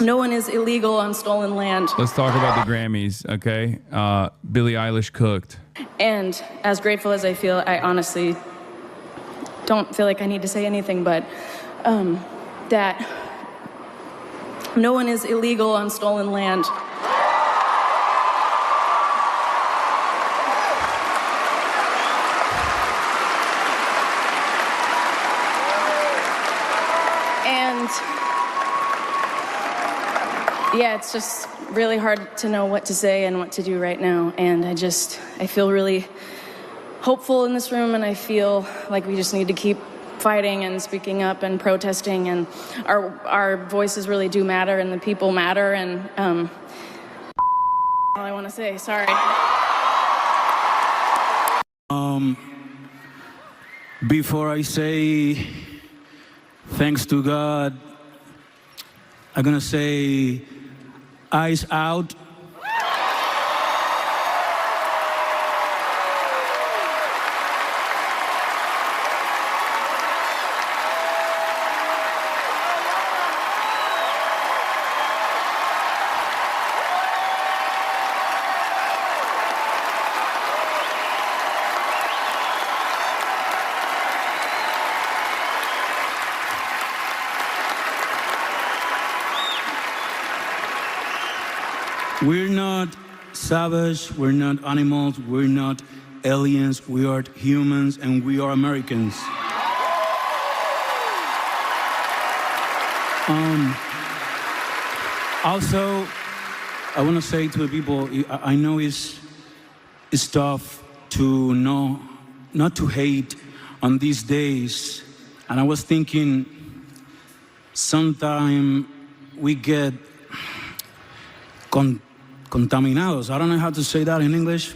No one is illegal on stolen land. Let's talk about the Grammys, okay? Billie Eilish cooked. And as grateful as I feel, I honestly don't feel like I need to say anything, but that no one is illegal on stolen land. And yeah, it's just really hard to know what to say and what to do right now. And I feel really hopeful in this room, and I feel like we just need to keep fighting and speaking up and protesting, and our voices really do matter, and the people matter, and all I want to say, sorry. Before I say thanks to God, I'm gonna say eyes out. We're not savage, we're not animals, we're not aliens, we are humans, and we are Americans. Also, I want to say to the people, I know it's tough to know, not to hate on these days, and I was thinking, sometime we get contaminados. I don't know how to say that in English.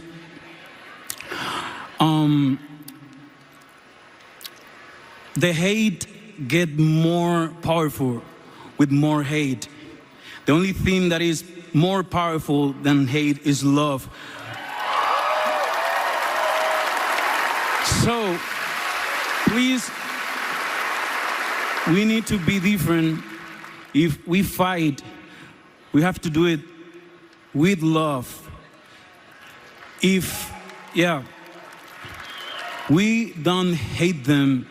The hate get more powerful with more hate. The only thing that is more powerful than hate is love. So, please, we need to be different. If we fight, we have to do it with love. We don't hate them.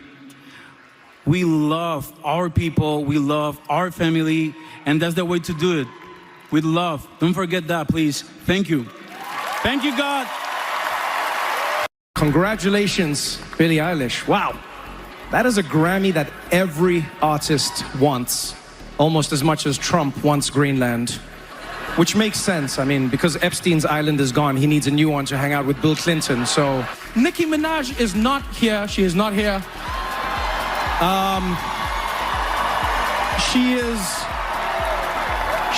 We love our people, we love our family, and that's the way to do it, with love. Don't forget that, please. Thank you. Thank you, God. Congratulations, Billie Eilish. Wow. That is a Grammy that every artist wants, almost as much as Trump wants Greenland. Which makes sense. I mean, because Epstein's island is gone, he needs a new one to hang out with Bill Clinton. So, Nicki Minaj is not here. She is not here.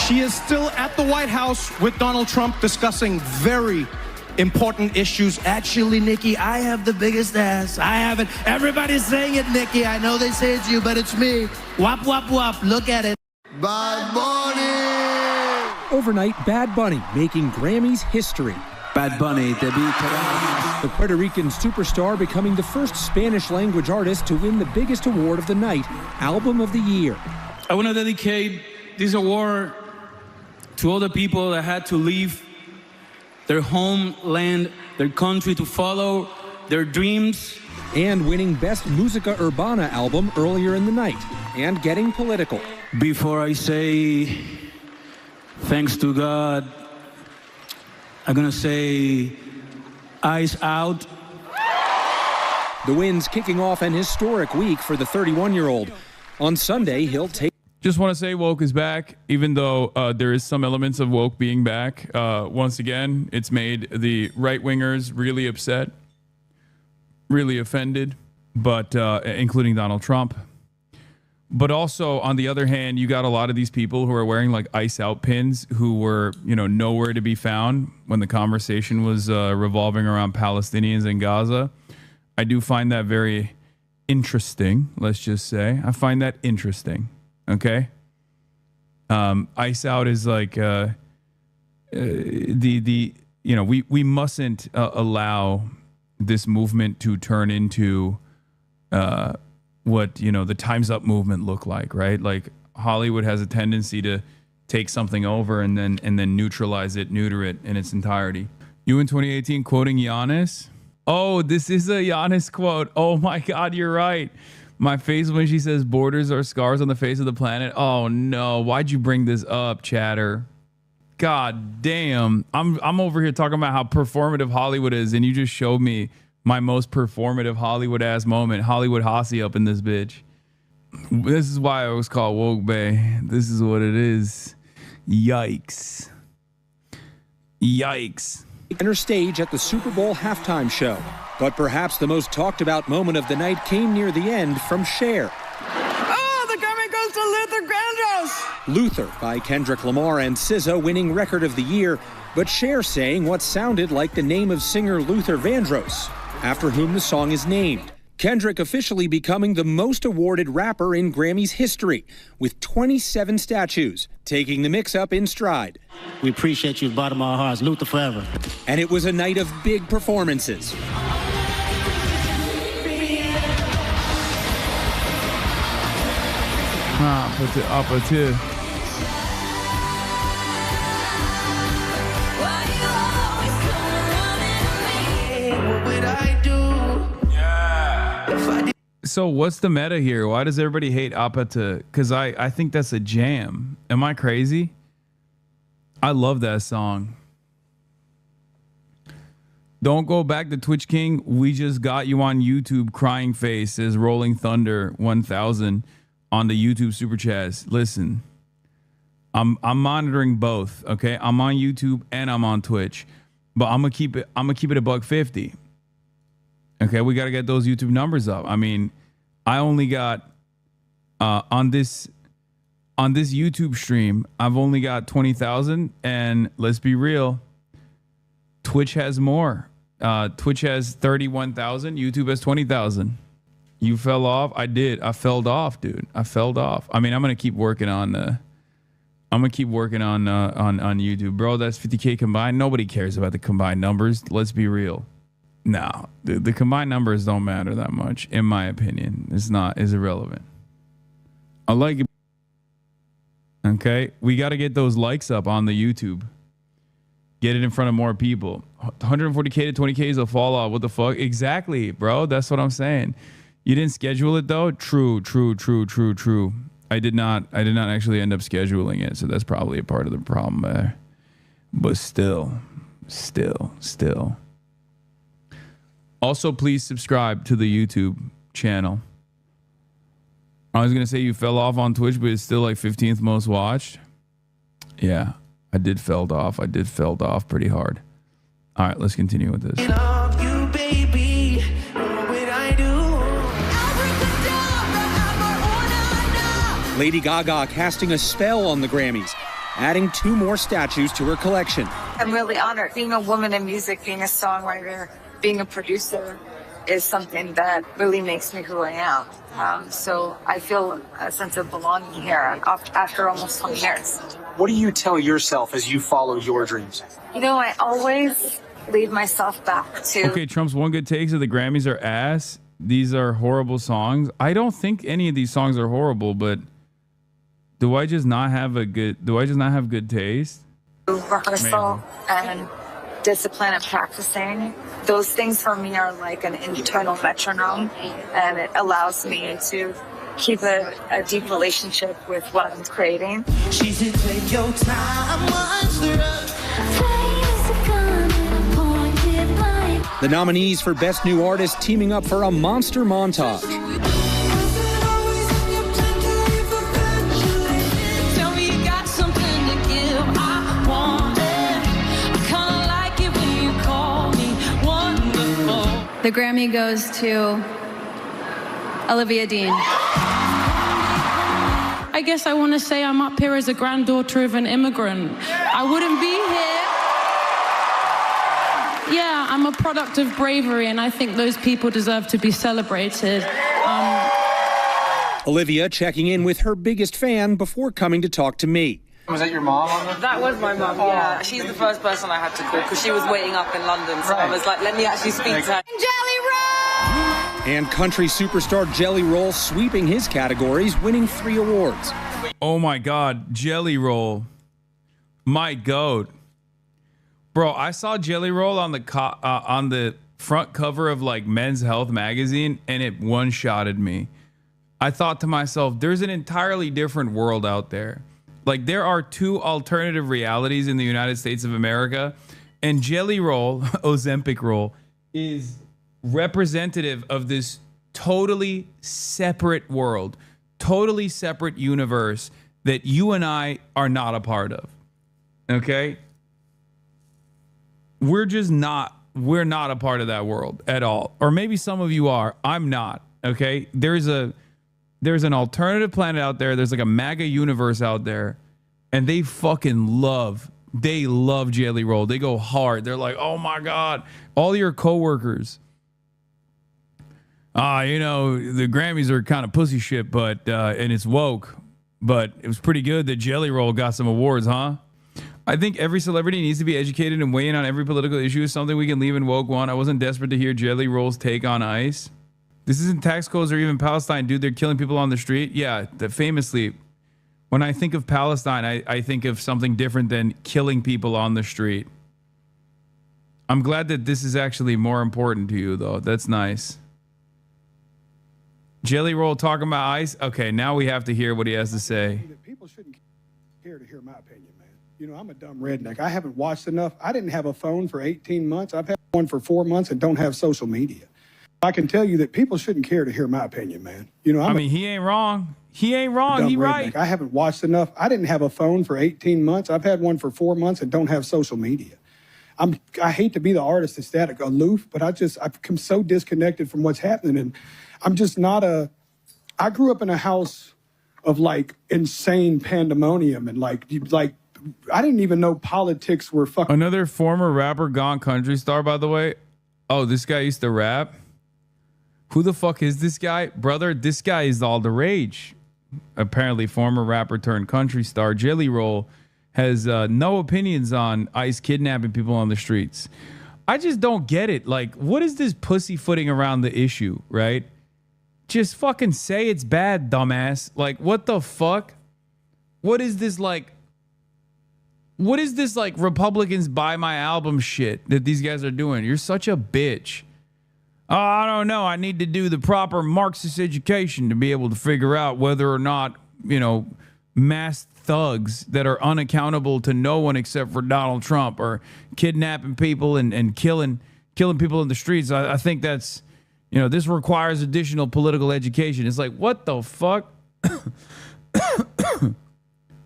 She is still at the White House with Donald Trump discussing very important issues. Actually, Nicki, I have the biggest ass. I have it. Everybody's saying it, Nicki. I know they say it's you, but it's me. Wop, wop, wop. Look at it. Bad Bunny! Overnight, Bad Bunny making Grammys history. Bad Bunny, The Puerto Rican superstar becoming the first Spanish-language artist to win the biggest award of the night, Album of the Year. I want to dedicate this award to all the people that had to leave their homeland, their country, to follow their dreams. And winning Best Musica Urbana album earlier in the night, and getting political. Before I say thanks to God, I'm gonna say eyes out. The Winds kicking off an historic week for the 31-year-old. On Sunday, he'll take... Just want to say woke is back, even though there is some elements of woke being back. Once again, it's made the right-wingers really upset, really offended, but including Donald Trump. But also, on the other hand, you got a lot of these people who are wearing like ice out pins who were, nowhere to be found when the conversation was revolving around Palestinians in Gaza. I do find that very interesting, let's just say. I find that interesting, okay? Ice out is like we mustn't allow this movement to turn into what the Time's Up movement look like, right? Like Hollywood has a tendency to take something over and then neutralize it, neuter it in its entirety. You in 2018 quoting Giannis? Oh, this is a Giannis quote. Oh my God, you're right. My face when she says borders are scars on the face of the planet. Oh no, why'd you bring this up, chatter? God damn. I'm over here talking about how performative Hollywood is, and you just showed me my most performative Hollywood ass moment. Hollywood Hossie up in this bitch. This is why I was called Woke Bay. This is what it is. Yikes. Yikes. Center stage at the Super Bowl halftime show. But perhaps the most talked about moment of the night came near the end from Cher. Oh, the Grammy goes to Luther Vandross. Luther by Kendrick Lamar and SZA winning Record of the Year, but Cher saying what sounded like the name of singer Luther Vandross, after whom the song is named. Kendrick officially becoming the most awarded rapper in Grammy's history, with 27 statues, taking the mix-up in stride. We appreciate you at the bottom of our hearts. Luther forever. And it was a night of big performances. Up a two. So what's the meta here? Why does everybody hate Apata? Because I think that's a jam. Am I crazy? I love that song. Don't go back to Twitch King. We just got you on YouTube. Crying face says Rolling Thunder 1000 on the YouTube super chats. Listen, I'm monitoring both. Okay, I'm on YouTube and I'm on Twitch, but I'm gonna keep it a $1.50. Okay, we got to get those YouTube numbers up. I mean, I only got on this YouTube stream, I've only got 20,000, and let's be real, Twitch has more. Twitch has 31,000. YouTube has 20,000. You fell off. I did. I fell off, dude. I fell off. I mean, I'm gonna keep working on YouTube, bro. That's 50K combined. Nobody cares about the combined numbers. Let's be real. No, the combined numbers don't matter that much, in my opinion. It's irrelevant. I like it. Okay, we got to get those likes up on the YouTube. Get it in front of more people. 140K to 20K is a fall off. What the fuck? Exactly, bro. That's what I'm saying. You didn't schedule it though. True. I did not actually end up scheduling it, so that's probably a part of the problem there. But still. Also, please subscribe to the YouTube channel. I was going to say you fell off on Twitch, but it's still like 15th most watched. Yeah, I did fell off. I did fell off pretty hard. All right, let's continue with this. Lady Gaga casting a spell on the Grammys, adding 2 more statues to her collection. I'm really honored. Being a woman in music, being a songwriter, being a producer is something that really makes me who I am. So I feel a sense of belonging here after almost 20 years. What do you tell yourself as you follow your dreams? You know, I always lead myself back to... Okay, Trump's one good takes of the Grammys are ass. These are horrible songs. I don't think any of these songs are horrible, but do I just not have good taste? Rehearsal and discipline and practicing. Those things for me are like an internal metronome, and it allows me to keep a deep relationship with what I'm creating. She said, take your time, The nominees for Best New Artist teaming up for a monster montage. The Grammy goes to Olivia Dean. I guess I want to say I'm up here as a granddaughter of an immigrant. I wouldn't be here. Yeah, I'm a product of bravery, and I think those people deserve to be celebrated. Olivia checking in with her biggest fan before coming to talk to me. Was that your mom on that? That was my mum, yeah. She's the first person I had to call because she was waiting up in London. So I was like, let me actually speak to her. Jelly Roll! And country superstar Jelly Roll sweeping his categories, winning 3 awards. Oh my God, Jelly Roll. My goat. Bro, I saw Jelly Roll on the front cover of like Men's Health magazine, and it one-shotted me. I thought to myself, there's an entirely different world out there. Like, there are two alternative realities in the United States of America, and Jelly Roll, Ozempic Roll, is representative of this totally separate world, totally separate universe that you and I are not a part of. Okay? We're not a part of that world at all. Or maybe some of you are. I'm not. Okay? There's an alternative planet out there. There's like a MAGA universe out there, and they fucking love Jelly Roll. They go hard. They're like, oh my God, all your coworkers. The Grammys are kind of pussy shit, but and it's woke, but it was pretty good that Jelly Roll got some awards, huh? I think every celebrity needs to be educated and weigh in on every political issue is something we can leave in woke one. I wasn't desperate to hear Jelly Roll's take on ICE. This isn't tax codes or even Palestine, dude. They're killing people on the street. Yeah, famously, when I think of Palestine, I think of something different than killing people on the street. I'm glad that this is actually more important to you, though. That's nice. Jelly Roll talking about ICE. Okay, now we have to hear what he has to say. People shouldn't care to hear my opinion, man. You know, I'm a dumb redneck. I haven't watched enough. I didn't have a phone for 18 months. I've had one for 4 months and don't have social media. I can tell you that people shouldn't care to hear my opinion, man. You know, he ain't wrong. He ain't wrong. He right. I haven't watched enough. I didn't have a phone for 18 months. I've had one for 4 months and don't have social media. I hate to be the artist that's that aloof, but I've become so disconnected from what's happening. And I'm just not I grew up in a house of like insane pandemonium and like I didn't even know politics were fucking. Another former rapper gone country star, by the way. Oh, this guy used to rap. Who the fuck is this guy? Brother, this guy is all the rage. Apparently, former rapper turned country star Jelly Roll has no opinions on ICE kidnapping people on the streets. I just don't get it. Like, what is this pussyfooting around the issue, right? Just fucking say it's bad, dumbass. Like, what the fuck? What is this like Republicans buy my album shit that these guys are doing? You're such a bitch. Oh, I don't know. I need to do the proper Marxist education to be able to figure out whether or not, masked thugs that are unaccountable to no one except for Donald Trump are kidnapping people and killing people in the streets. I think that's, this requires additional political education. It's like, what the fuck?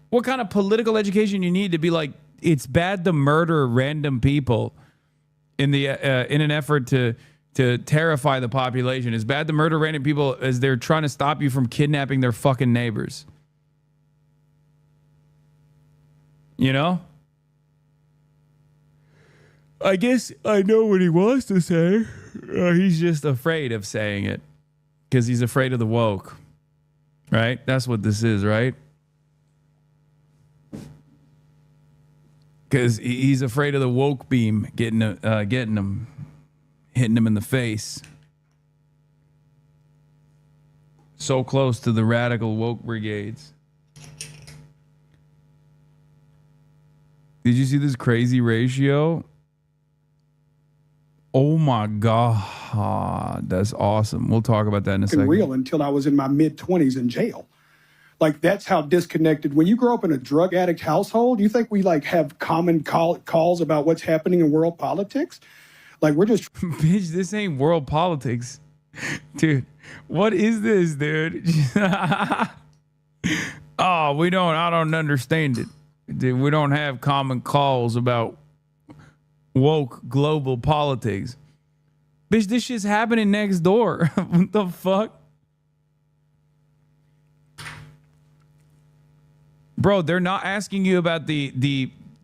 What kind of political education you need to be like, it's bad to murder random people in an effort to terrify the population. It's bad to murder random people as they're trying to stop you from kidnapping their fucking neighbors. I guess I know what he wants to say. He's just afraid of saying it because he's afraid of the woke. Right? That's what this is, right? Because he's afraid of the woke beam getting him, hitting him in the face. So close to the radical woke brigades. Did you see this crazy ratio? Oh my God, that's awesome. We'll talk about that in a second. Real until I was in my mid-20s in jail. Like, that's how disconnected. When you grow up in a drug addict household, you think we like have common calls about what's happening in world politics? Like, we're just bitch, this ain't world politics. Dude, what is this, dude? I don't understand it. Dude, we don't have common calls about woke global politics. Bitch, this shit's happening next door. What the fuck? Bro, they're not asking you about the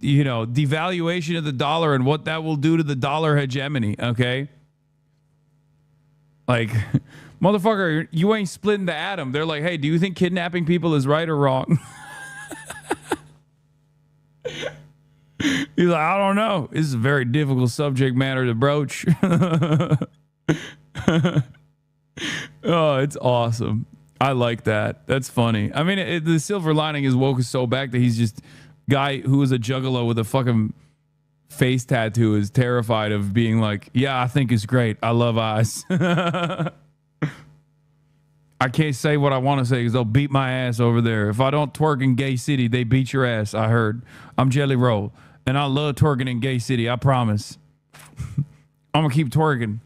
devaluation of the dollar and what that will do to the dollar hegemony, okay? Like, motherfucker, you ain't splitting the atom. They're like, hey, do you think kidnapping people is right or wrong? He's like, I don't know. This is a very difficult subject matter to broach. Oh, it's awesome. I like that. That's funny. I mean, the silver lining is woke is so back that he's just guy who was a juggalo with a fucking face tattoo is terrified of being like, yeah, I think it's great. I love Ice. I can't say what I want to say because they'll beat my ass over there. If I don't twerk in Gay City, they beat your ass. I heard. I'm Jelly Roll, and I love twerking in Gay City. I promise. I'm gonna keep twerking.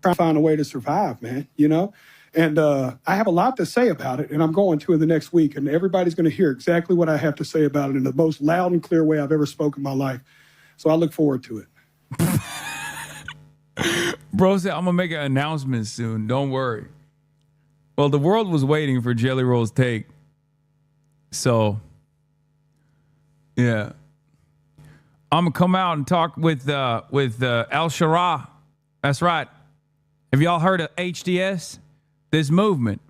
Trying to find a way to survive, man. You know, and I have a lot to say about it, and I'm going to in the next week, and everybody's going to hear exactly what I have to say about it in the most loud and clear way I've ever spoken in my life. So I look forward to it. Bro said, I'm going to make an announcement soon. Don't worry. Well, the world was waiting for Jelly Roll's take. So, yeah. I'm going to come out and talk with Al Shara. That's right. Have y'all heard of HDS? This movement,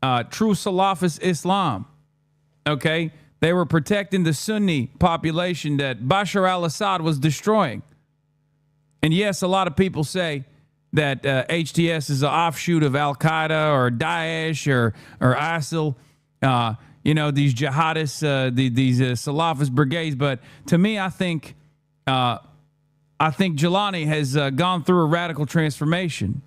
True Salafist Islam. Okay? They were protecting the Sunni population that Bashar al-Assad was destroying. And yes, a lot of people say that HTS is an offshoot of Al-Qaeda or Daesh or ISIL, these jihadists, these Salafist brigades. But to me, I think Jelani has gone through a radical transformation.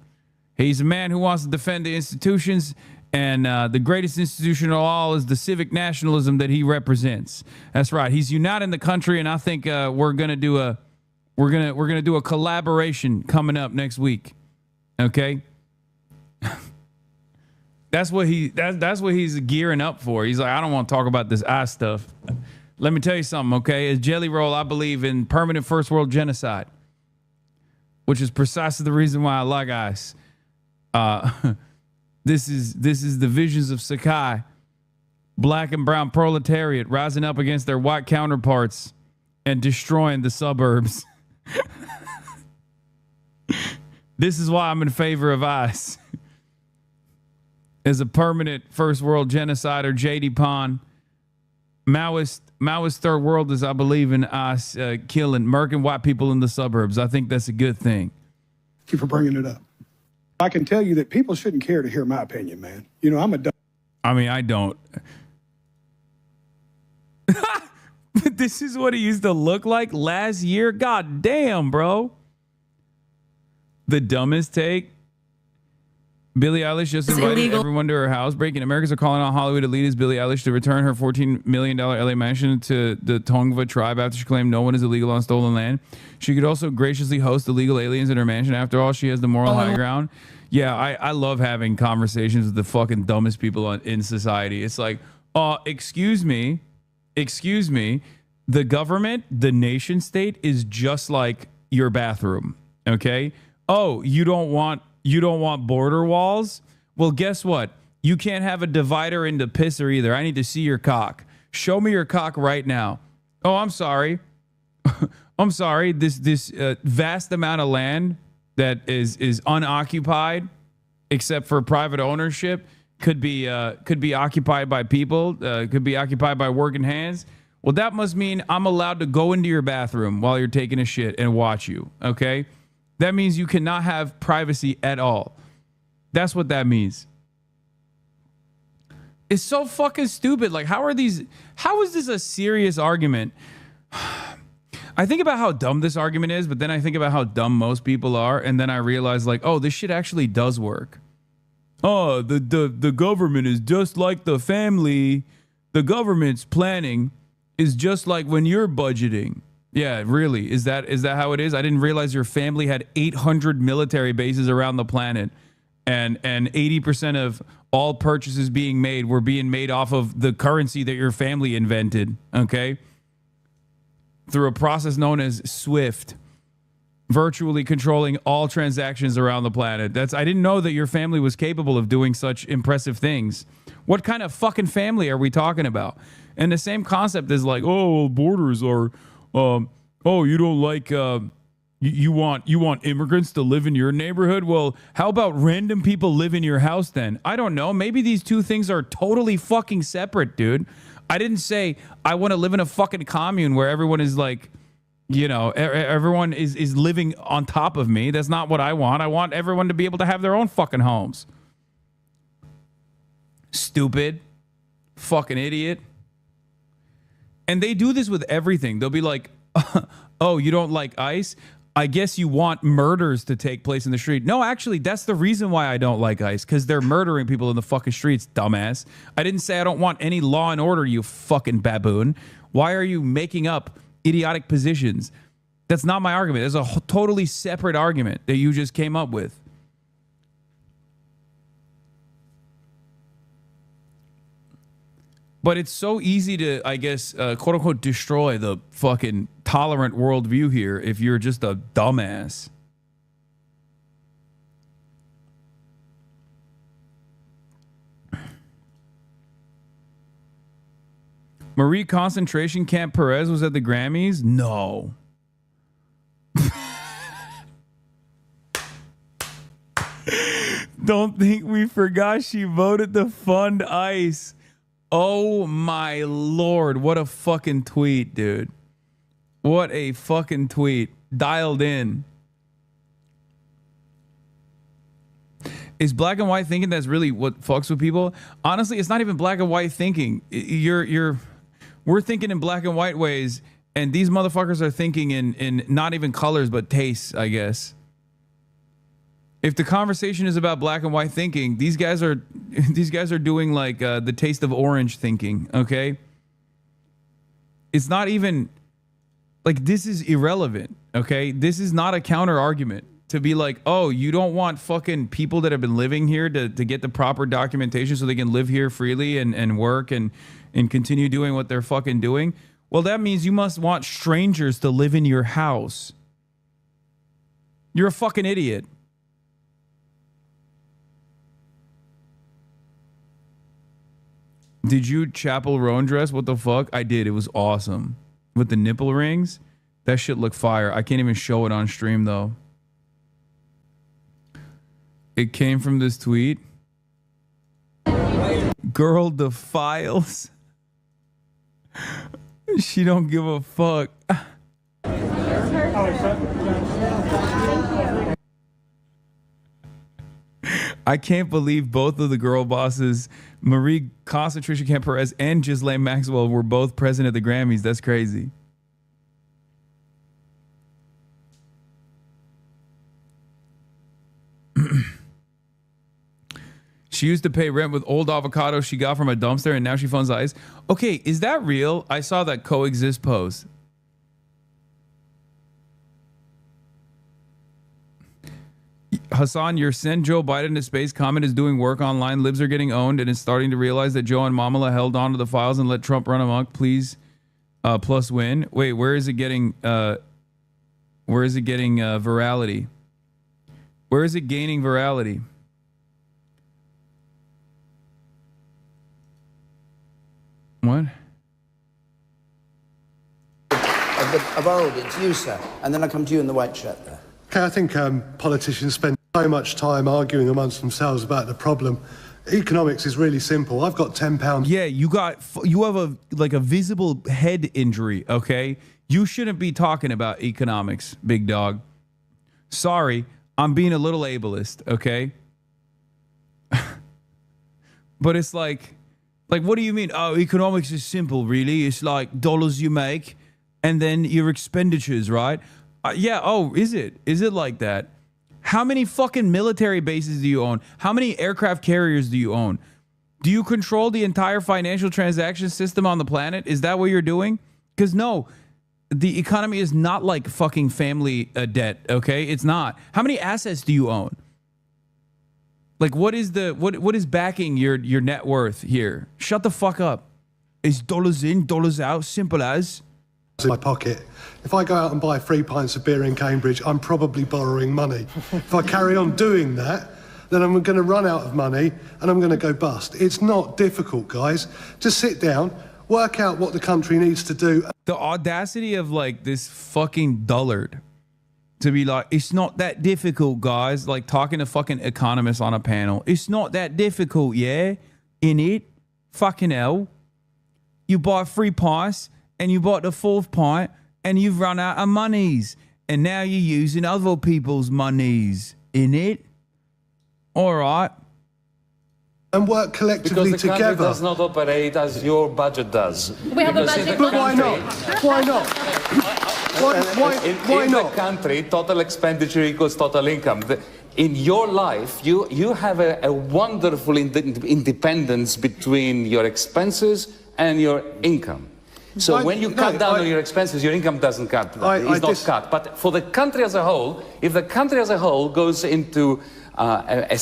He's a man who wants to defend the institutions, and the greatest institution of all is the civic nationalism that he represents. That's right. He's uniting the country, and I think we're gonna do a collaboration coming up next week. Okay. That's what he's gearing up for. He's like, I don't want to talk about this stuff. Let me tell you something, okay? As Jelly Roll, I believe in permanent first world genocide, which is precisely the reason why I like ICE. This is the visions of Sakai, black and brown proletariat rising up against their white counterparts and destroying the suburbs. This is why I'm in favor of ICE as a permanent first world genocide, or JD Pond. Maoist third world is, I believe, in ICE killing, murking white people in the suburbs. I think that's a good thing. Thank you for bringing it up. I can tell you that people shouldn't care to hear my opinion, man. You know, I don't. This is what he used to look like last year. God damn, bro. The dumbest take. Billie Eilish just invited everyone to her house. Breaking Americans are calling on Hollywood elitist Billie Eilish to return her $14 million LA mansion to the Tongva tribe after she claimed no one is illegal on stolen land. She could also graciously host illegal aliens in her mansion. After all, she has the moral high ground. Yeah, I love having conversations with the fucking dumbest people in society. It's like, excuse me. The government, the nation state is just like your bathroom. Okay. Oh, you don't want border walls? Well, guess what? You can't have a divider into pisser either. I need to see your cock. Show me your cock right now. Oh, I'm sorry. I'm sorry. This vast amount of land that is unoccupied, except for private ownership, could be occupied by people. Could be occupied by working hands. Well, that must mean I'm allowed to go into your bathroom while you're taking a shit and watch you. Okay. That means you cannot have privacy at all. That's what that means. It's so fucking stupid. Like, how is this a serious argument? I think about how dumb this argument is, but then I think about how dumb most people are, and then I realize, like, oh, this shit actually does work. Oh, the government is just like the family. The government's planning is just like when you're budgeting. Yeah, really. Is that how it is? I didn't realize your family had 800 military bases around the planet, and 80% of all purchases being made were being made off of the currency that your family invented, okay? Through a process known as SWIFT, virtually controlling all transactions around the planet. I didn't know that your family was capable of doing such impressive things. What kind of fucking family are we talking about? And the same concept is like, oh, borders are... you don't like you want immigrants to live in your neighborhood? Well, how about random people live in your house then? I don't know. Maybe these two things are totally fucking separate, dude. I didn't say I want to live in a fucking commune where everyone is like, everyone is living on top of me. That's not what I want. I want everyone to be able to have their own fucking homes. Stupid. Fucking idiot. And they do this with everything. They'll be like, oh, you don't like ICE? I guess you want murders to take place in the street. No, actually, that's the reason why I don't like ICE, because they're murdering people in the fucking streets, dumbass. I didn't say I don't want any law and order, you fucking baboon. Why are you making up idiotic positions? That's not my argument. There's a totally separate argument that you just came up with. But it's so easy to, I guess, quote unquote, destroy the fucking tolerant worldview here if you're just a dumbass. Marie Concentration Camp Perez was at the Grammys? No. Don't think we forgot she voted to fund ICE. Oh my Lord, what a fucking tweet, dude. What a fucking tweet. Dialed in. Is black and white thinking that's really what fucks with people? Honestly, it's not even black and white thinking. We're thinking in black and white ways, and these motherfuckers are thinking in not even colors but tastes, I guess. If the conversation is about black and white thinking, these guys are doing like the taste of orange thinking, okay? It's not even like, this is irrelevant, okay? This is not a counter argument to be like, oh, you don't want fucking people that have been living here to get the proper documentation so they can live here freely and work and continue doing what they're fucking doing. Well, that means you must want strangers to live in your house. You're a fucking idiot. Did you Chapel Roan dress? What the fuck? I did. It was awesome. With the nipple rings. That shit looked fire. I can't even show it on stream, though. It came from this tweet. Girl defiles. She don't give a fuck. I can't believe both of the girl bosses, Marie Concentration Camp Perez and Ghislaine Maxwell, were both present at the Grammys. That's crazy. She used to pay rent with old avocados she got from a dumpster, and now she funds ICE. Okay, is that real? I saw that coexist post. Hassan, your send Joe Biden to space comment is doing work online. Libs are getting owned and is starting to realize that Joe and Mamala held on to the files and let Trump run amok. Please, plus win. Wait, where is it getting? Where is it getting virality? Where is it gaining virality? What? Of old, it's you, sir. And then I come to you in the white shirt there. Okay, I think politicians spend so much time arguing amongst themselves about the problem. Economics is really simple. I've got £10. Yeah, you have a visible head injury, okay? You shouldn't be talking about economics, big dog. Sorry, I'm being a little ableist, okay? But it's like, what do you mean? Oh, economics is simple, really. It's like dollars you make and then your expenditures, right? Yeah, oh, is it? Is it like that? How many fucking military bases do you own? How many aircraft carriers do you own? Do you control the entire financial transaction system on the planet? Is that what you're doing? Because no, the economy is not like fucking family debt, okay? It's not. How many assets do you own? Like, what is backing your net worth here? Shut the fuck up. It's dollars in, dollars out, simple as. In my pocket. If I go out and buy 3 pints of beer in Cambridge, I'm probably borrowing money. If I carry on doing that, then I'm going to run out of money and I'm going to go bust. It's not difficult, guys. Just sit down, work out what the country needs to do. The audacity of like this fucking dullard to be like, it's not that difficult, guys. Like talking to fucking economists on a panel. It's not that difficult, yeah? In it? Fucking hell. You buy 3 pints and you bought the 4th pint and you've run out of monies. And now you're using other people's monies. In it? All right. and work collectively because the together. country does not operate as your budget does. We have a Because in budget. the But why not? country- Why not? Why in not? the country, total expenditure equals total income. In your life, you have a wonderful independence between your expenses and your income. So when you cut down on your expenses, your income doesn't cut. It's not cut. But for the country as a whole, if the country as a whole goes into a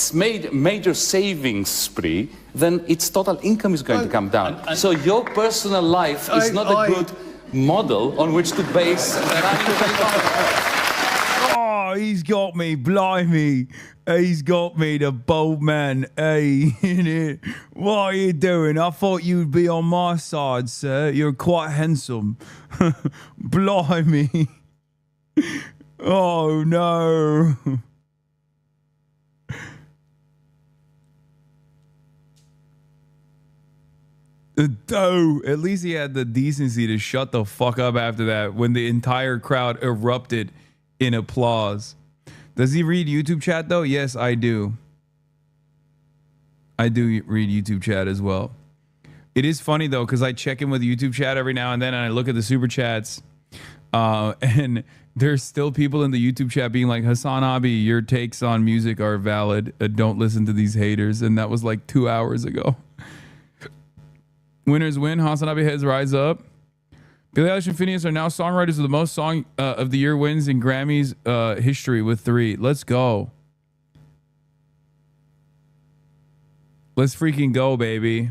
major savings spree, then its total income is going to come down. So your personal life is not a good model on which to base Oh, he's got me, blimey. He's got me, the bold man. Hey, what are you doing? I thought you'd be on my side, sir. You're quite handsome. Blimey. Oh, no. Oh, at least he had the decency to shut the fuck up after that when the entire crowd erupted in applause. Does he read YouTube chat though? Yes, I do. I do read YouTube chat as well. It is funny though, because I check in with YouTube chat every now and then and I look at the super chats and there's still people in the YouTube chat being like, Hasanabi, your takes on music are valid. Don't listen to these haters. And that was like 2 hours ago. Winners win. Hasanabi heads rise up. Billie Eilish and Phineas are now songwriters with the most song of the year wins in Grammys history with 3. Let's go. Let's freaking go, baby.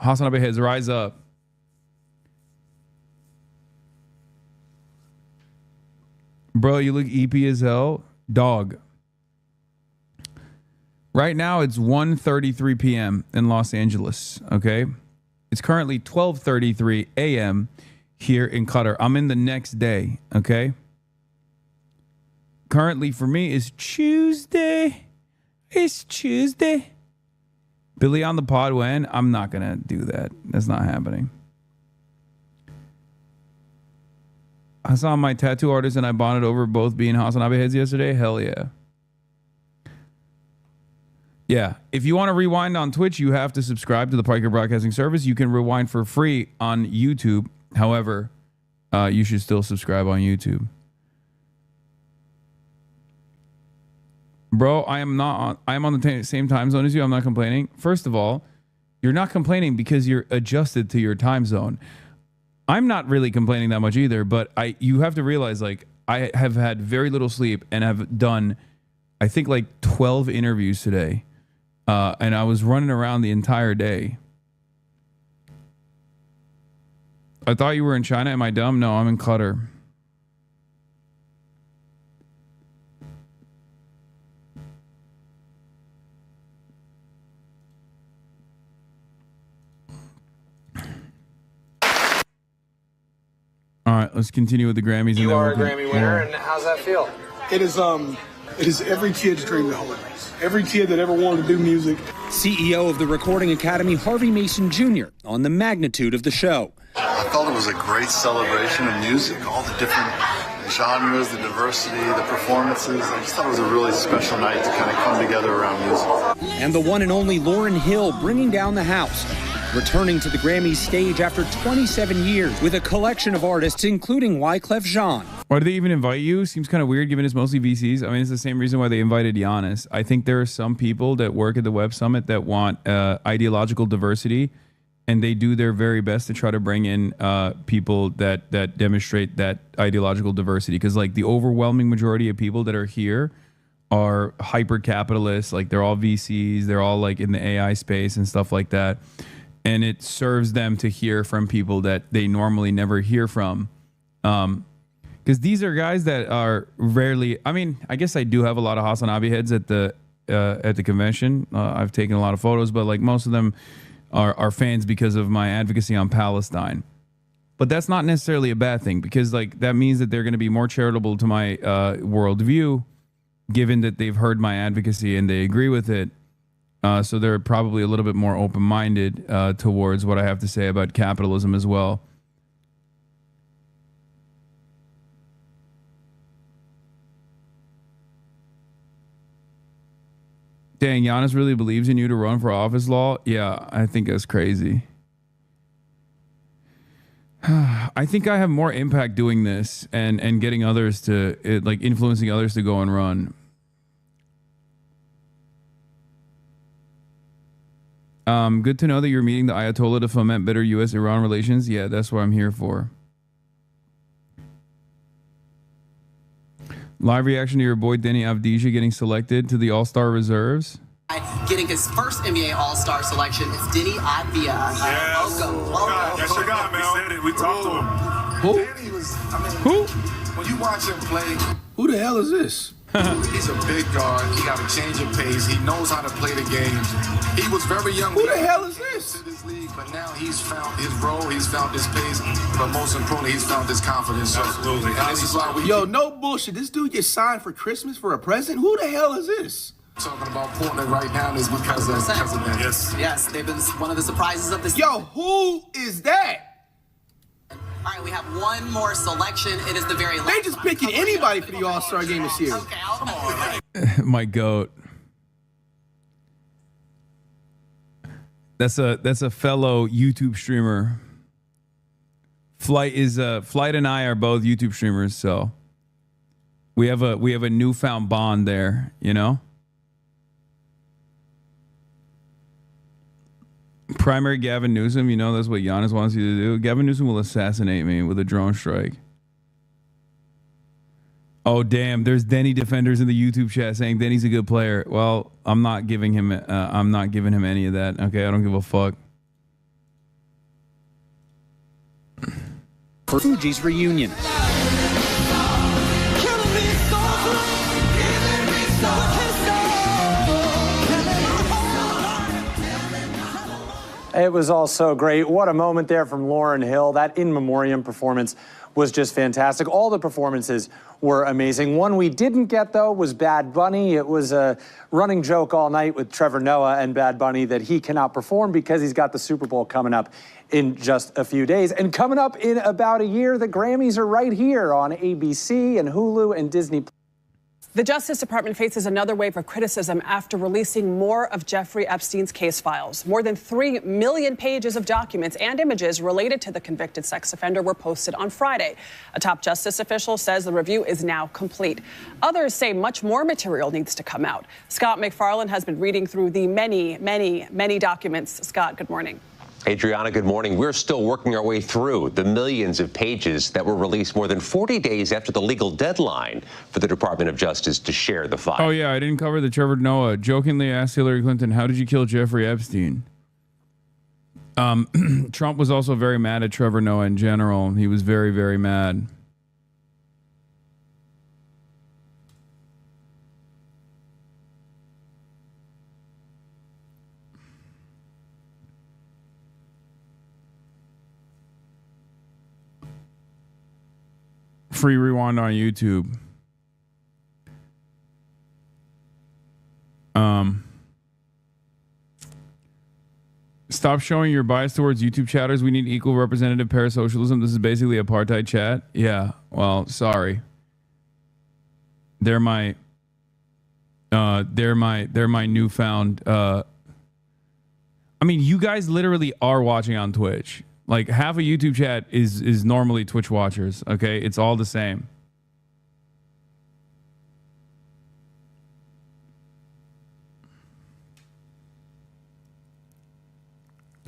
Hasanabi heads rise up. Bro, you look EP as hell. Dog. Right now it's 1:33 p.m. in Los Angeles, okay? It's currently 12:33 a.m. here in Qatar. I'm in the next day, okay? Currently for me is Tuesday. It's Tuesday. Billy on the pod when? I'm not going to do that. That's not happening. I saw my tattoo artist and I bonded over both being Hasanabi heads yesterday. Hell yeah. Yeah, if you want to rewind on Twitch, you have to subscribe to the Piker Broadcasting Service. You can rewind for free on YouTube. However, you should still subscribe on YouTube. Bro, I am on the same time zone as you. I'm not complaining. First of all, you're not complaining because you're adjusted to your time zone. I'm not really complaining that much either, but you have to realize, like, I have had very little sleep and have done, I think, like 12 interviews today. And I was running around the entire day. I thought you were in China. Am I dumb? No, I'm in Qatar. All right, let's continue with the Grammys. You are a Grammy winner, and how's that feel? It is every kid's dream to hold. Every kid that ever wanted to do music. CEO of the Recording Academy, Harvey Mason Jr., on the magnitude of the show. I felt it was a great celebration of music, all the different genres, the diversity, the performances. I just thought it was a really special night to kind of come together around music. And the one and only Lauryn Hill bringing down the house, returning to the Grammy stage after 27 years with a collection of artists, including Wyclef Jean. Why do they even invite you? Seems kind of weird given it's mostly VCs. I mean, it's the same reason why they invited Giannis. I think there are some people that work at the Web Summit that want ideological diversity, and they do their very best to try to bring in people that demonstrate that ideological diversity. Because, like, the overwhelming majority of people that are here are hyper-capitalists. Like, they're all VCs. They're all, like, in the AI space and stuff like that. And it serves them to hear from people that they normally never hear from. Because these are guys that are rarely, I mean, I guess I do have a lot of Hasanabi heads at the convention. I've taken a lot of photos, but like most of them are fans because of my advocacy on Palestine. But that's not necessarily a bad thing, because like that means that they're going to be more charitable to my worldview, given that they've heard my advocacy and they agree with it. So they're probably a little bit more open-minded towards what I have to say about capitalism as well. Dang, Giannis really believes in you to run for office law? Yeah, I think that's crazy. I think I have more impact doing this and getting others to, like influencing others to go and run. Good to know that you're meeting the Ayatollah to foment better U.S.-Iran relations. Yeah, that's what I'm here for. Live reaction to your boy Denny Avdija getting selected to the All-Star reserves. Getting his first NBA All-Star selection is Denny Avdija. Yes. Welcome. That's your guy, man. We said it. We talked to him. Who? Danny was, who? When you watch him play, Who the hell is this? he's a big guard. He got a change of pace. He knows how to play the game. He was very young. Who the hell is this? In this league, but now he's found his role. He's found his pace. But most importantly, he's found his confidence. So, Absolutely. And this is why we Yo, no bullshit. This dude gets signed for Christmas for a present? Who the hell is this? talking about Portland right now is because of that. Yes, they've been one of the surprises of this. Yo, who is that? All right, we have one more selection. It is the very last. They just picking anybody for the All-Star game this year. Okay, come on. My goat. That's a fellow YouTube streamer. Flight and I are both YouTube streamers, so we have a newfound bond there, you know? Primary Gavin Newsom, you know that's what Giannis wants you to do. Gavin Newsom will assassinate me with a drone strike. Oh damn! There's Denny defenders in the YouTube chat saying Denny's a good player. Well, I'm not giving him any of that. Okay, I don't give a fuck. For Fuji's reunion. It was all so great. What a moment there from Lauryn Hill. That in memoriam performance was just fantastic. All the performances were amazing. One we didn't get, though, was Bad Bunny. It was a running joke all night with Trevor Noah and Bad Bunny that he cannot perform because he's got the Super Bowl coming up in just a few days. And coming up in about a year, the Grammys are right here on ABC and Hulu and Disney. The Justice Department faces another wave of criticism after releasing more of Jeffrey Epstein's case files. More than 3 million pages of documents and images related to the convicted sex offender were posted on Friday. A top justice official says the review is now complete. Others say much more material needs to come out. Scott McFarland has been reading through the many documents. Scott, good morning. Adriana, good morning. We're still working our way through the millions of pages that were released more than 40 days after the legal deadline for the Department of Justice to share the file. Oh, yeah, I didn't cover the Trevor Noah. Jokingly asked Hillary Clinton, how did you kill Jeffrey Epstein? Trump was also very mad at Trevor Noah in general. He was very, very mad. Free rewind on YouTube. Stop showing your bias towards YouTube chatters. We need equal representative parasocialism. This is basically apartheid chat. Yeah. Well, sorry. They're my newfound. I mean, you guys literally are watching on Twitch. Like half a YouTube chat is normally Twitch watchers. Okay, it's all the same.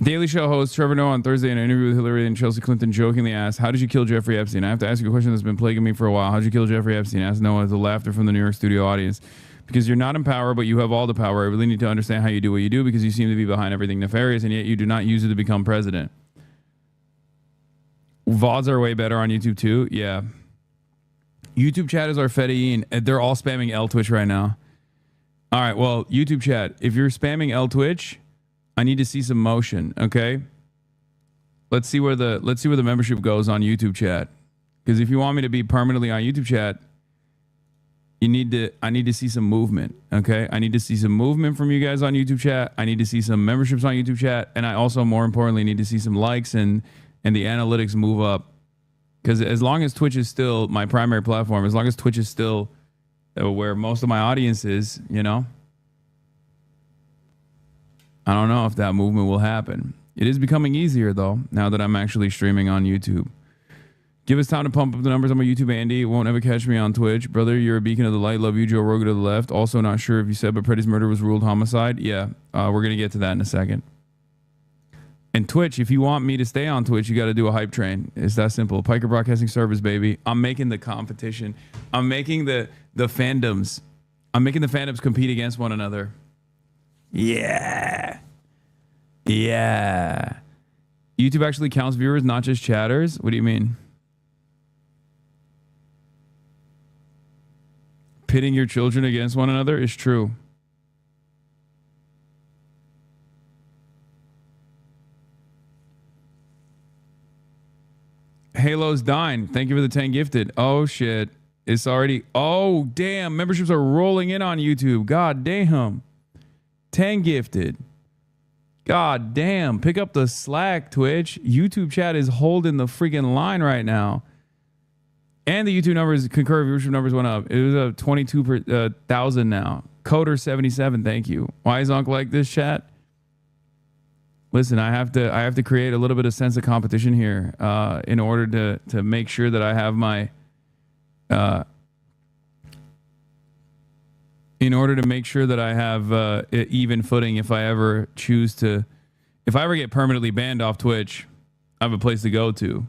Daily Show host Trevor Noah on Thursday in an interview with Hillary and Chelsea Clinton jokingly asked, "How did you kill Jeffrey Epstein?" I have to ask you a question that's been plaguing me for a while. How did you kill Jeffrey Epstein? Asked Noah with the laughter from the New York studio audience. Because you're not in power, but you have all the power. I really need to understand how you do what you do because you seem to be behind everything nefarious, and yet you do not use it to become president. VODs are way better on YouTube too. Yeah. YouTube chat is our Fedayeen. They're all spamming L Twitch right now. All right. Well, YouTube chat, if you're spamming L Twitch, I need to see some motion. Okay. Let's see where the membership goes on YouTube chat. Because if you want me to be permanently on YouTube chat, I need to see some movement. Okay. I need to see some movement from you guys on YouTube chat. I need to see some memberships on YouTube chat. And I also, more importantly, need to see some likes and the analytics move up. Because as long as Twitch is still my primary platform, as long as Twitch is still where most of my audience is, you know, I don't know if that movement will happen. It is becoming easier, though, now that I'm actually streaming on YouTube. Give us time to pump up the numbers on my YouTube, Andy. It won't ever catch me on Twitch. Brother, you're a beacon of the light. Love you, Joe Rogan to the left. Also not sure if you said, but Pretty's murder was ruled homicide. Yeah, we're going to get to that in a second. And Twitch, if you want me to stay on Twitch, you got to do a hype train. It's that simple. Piker Broadcasting Service, baby. I'm making the competition. I'm making the fandoms. I'm making the fandoms compete against one another. Yeah. Yeah. YouTube actually counts viewers, not just chatters? What do you mean? Pitting your children against one another is true. Halo's dying. Thank you for the 10 gifted. Oh, shit. It's already... Oh, damn. Memberships are rolling in on YouTube. God damn. 10 gifted. God damn. Pick up the slack, Twitch. YouTube chat is holding the freaking line right now. And the YouTube numbers, concurrent viewership numbers went up. It was up 22,000 now. Coder 77, thank you. Why is Uncle like this, chat? Listen, I have to create a little bit of sense of competition here in order to make sure that I have my even footing if I ever get permanently banned off Twitch, I have a place to go to.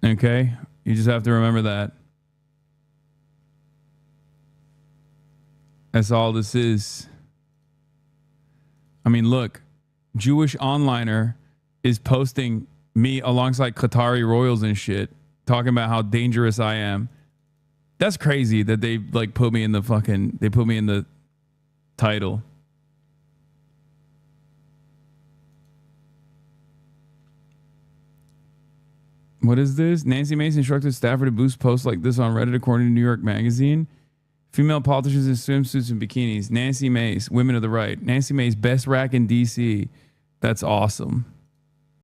Okay? You just have to remember that. That's all this is. I mean, look, Jewish Onliner is posting me alongside Qatari royals and shit, talking about how dangerous I am. That's crazy that they put me in the title. What is this? Nancy Mace instructed staffer to boost posts like this on Reddit, according to New York Magazine. Female politicians in swimsuits and bikinis. Nancy Mace, women of the right. Nancy Mace, best rack in DC. That's awesome.